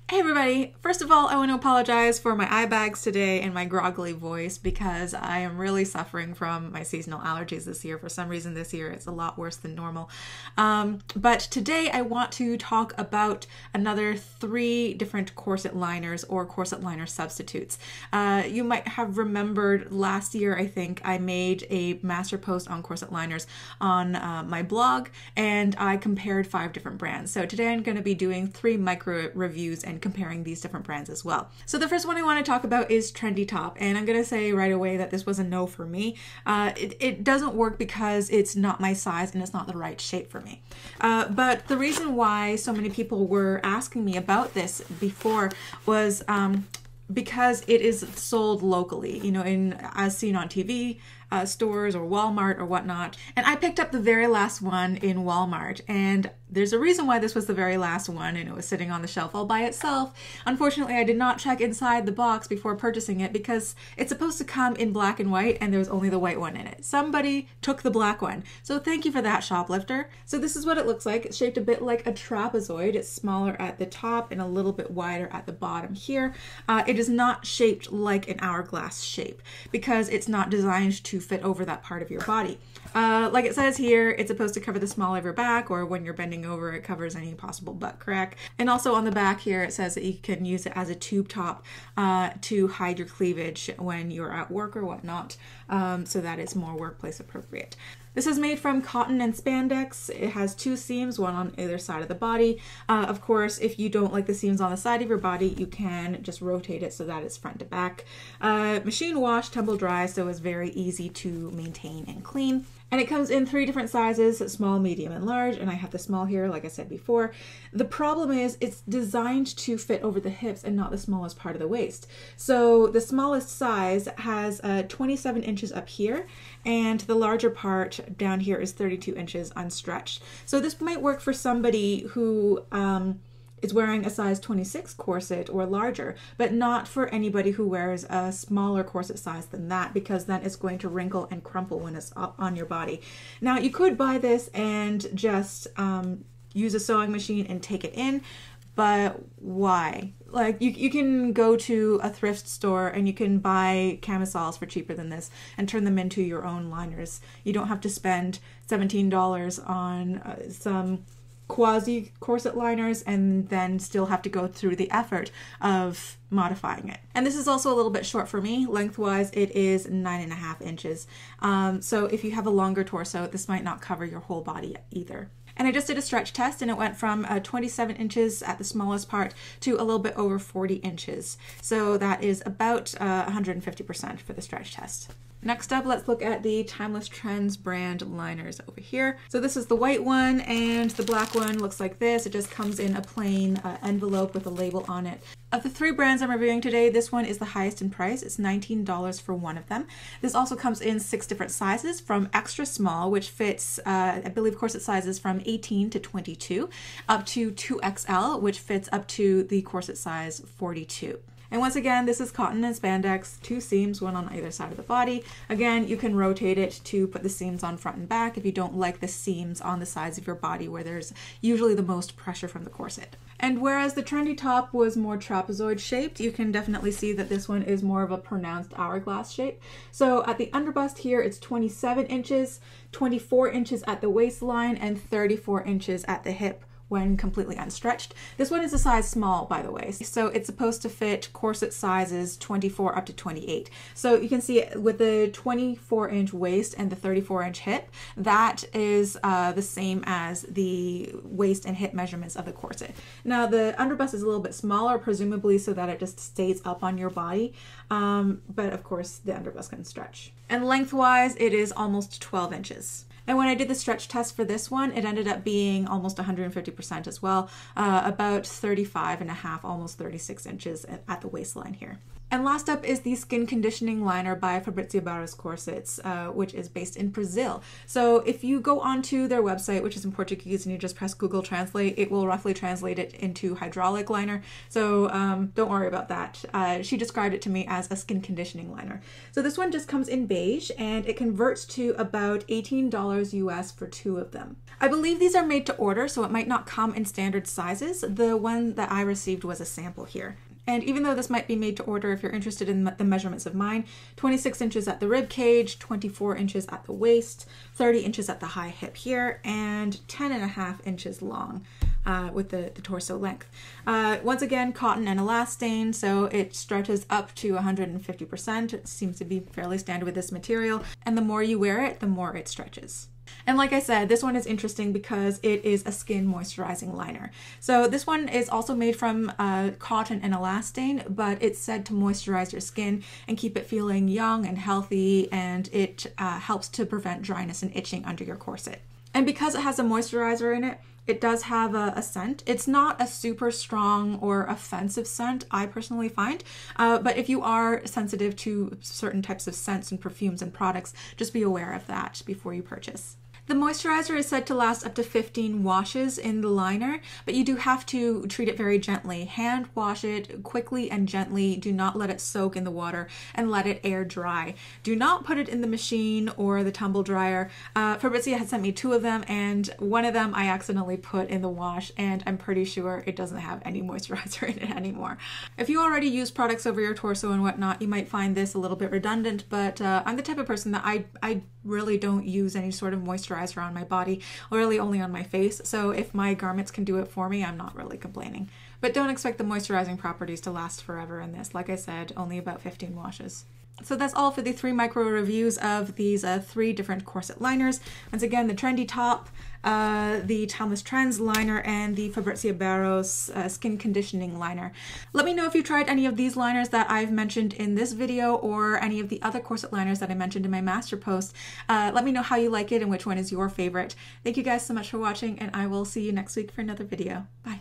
Hey everybody! First of all, I want to apologize for my eye bags today and my groggly voice because I am really suffering from my seasonal allergies this year. For some reason this year it's a lot worse than normal. But today I want to talk about another 3 different corset liners or corset liner substitutes. You might have remembered last year, I think, I made a master post on corset liners on my blog and I compared 5 different brands. So today I'm going to be doing 3 micro reviews and comparing these different brands as well. So the first one I want to talk about is Trendy Top, and I'm going to say right away that this was a no for me. It doesn't work because it's not my size and it's not the right shape for me. But the reason why so many people were asking me about this before was because it is sold locally, you know, as seen on TV, stores or Walmart or whatnot. And I picked up the very last one in Walmart, and there's a reason why this was the very last one and it was sitting on the shelf all by itself. Unfortunately, I did not check inside the box before purchasing it because it's supposed to come in black and white and there was only the white one in it. Somebody took the black one. So thank you for that, shoplifter. So this is what it looks like. It's shaped a bit like a trapezoid. It's smaller at the top and a little bit wider at the bottom here. It is not shaped like an hourglass shape because it's not designed to fit over that part of your body. Like it says here, it's supposed to cover the small of your back, or when you're bending over, it covers any possible butt crack. And also on the back here, it says that you can use it as a tube top to hide your cleavage when you're at work or whatnot, so that it's more workplace appropriate. This is made from cotton and spandex. It has 2 seams, one on either side of the body. Of course, if you don't like the seams on the side of your body, you can just rotate it so that it's front to back. Machine wash, tumble dry, so it's very easy to maintain and clean. And it comes in 3 different sizes, small, medium, and large, and I have the small here, like I said before. The problem is it's designed to fit over the hips and not the smallest part of the waist. So the smallest size has 27 inches up here, and the larger part down here is 32 inches unstretched. So this might work for somebody who is wearing a size 26 corset or larger, but not for anybody who wears a smaller corset size than that, because then it's going to wrinkle and crumple when it's up on your body. Now you could buy this and just use a sewing machine and take it in, but why? Like you can go to a thrift store and you can buy camisoles for cheaper than this and turn them into your own liners. You don't have to spend $17 on some quasi corset liners and then still have to go through the effort of modifying it. And this is also a little bit short for me. Lengthwise, it is 9.5 inches. So if you have a longer torso, this might not cover your whole body either. And I just did a stretch test and it went from 27 inches at the smallest part to a little bit over 40 inches. So that is about 150% for the stretch test. Next up, let's look at the Timeless Trends brand liners over here. So this is the white one, and the black one looks like this. It just comes in a plain envelope with a label on it. Of the 3 brands I'm reviewing today, this one is the highest in price. It's $19 for one of them. This also comes in 6 different sizes, from extra small, which fits, I believe, corset sizes from 18 to 22, up to 2XL, which fits up to the corset size 42. And once again, this is cotton and spandex, 2 seams, one on either side of the body. Again, you can rotate it to put the seams on front and back if you don't like the seams on the sides of your body where there's usually the most pressure from the corset. And whereas the Trendy Top was more trapezoid shaped, you can definitely see that this one is more of a pronounced hourglass shape. So at the underbust here, it's 27 inches, 24 inches at the waistline, and 34 inches at the hip when completely unstretched. This one is a size small, by the way. So it's supposed to fit corset sizes 24 up to 28. So you can see with the 24-inch waist and the 34-inch hip, that is the same as the waist and hip measurements of the corset. Now the underbust is a little bit smaller, presumably so that it just stays up on your body. But of course the underbust can stretch. And lengthwise, it is almost 12 inches. And when I did the stretch test for this one, it ended up being almost 150% as well, about 35.5, almost 36 inches at the waistline here. And last up is the Skin Conditioning Liner by Fabrizia Barros Corsets, which is based in Brazil. So if you go onto their website, which is in Portuguese, and you just press Google Translate, it will roughly translate it into hydraulic liner. So don't worry about that. She described it to me as a skin conditioning liner. So this one just comes in beige, and it converts to about $18 US for 2 of them. I believe these are made to order, so it might not come in standard sizes. The one that I received was a sample here. And even though this might be made to order, if you're interested in the measurements of mine, 26 inches at the rib cage, 24 inches at the waist, 30 inches at the high hip here, and 10.5 inches long with the torso length. Once again, cotton and elastane, so it stretches up to 150%. It seems to be fairly standard with this material. And the more you wear it, the more it stretches. And like I said, this one is interesting because it is a skin moisturizing liner. So this one is also made from cotton and elastane, but it's said to moisturize your skin and keep it feeling young and healthy, and it helps to prevent dryness and itching under your corset. And because it has a moisturizer in it, it does have a scent. It's not a super strong or offensive scent, I personally find, but if you are sensitive to certain types of scents and perfumes and products, just be aware of that before you purchase. The moisturizer is said to last up to 15 washes in the liner, but you do have to treat it very gently. Hand wash it quickly and gently. Do not let it soak in the water and let it air dry. Do not put it in the machine or the tumble dryer. Fabrizia had sent me 2 of them, and one of them I accidentally put in the wash, and I'm pretty sure it doesn't have any moisturizer in it anymore. If you already use products over your torso and whatnot, you might find this a little bit redundant, but I'm the type of person that I really don't use any sort of moisturizer on my body, really only on my face. So if my garments can do it for me, I'm not really complaining. But don't expect the moisturizing properties to last forever in this. Like I said, only about 15 washes. So that's all for the 3 micro reviews of these 3 different corset liners. Once again, the Trendy top, the Timeless Trends liner, and the Fabrizia Barros skin conditioning liner. Let me know if you tried any of these liners that I've mentioned in this video or any of the other corset liners that I mentioned in my master post. Let me know how you like it and which one is your favorite. Thank you guys so much for watching, and I will see you next week for another video. Bye.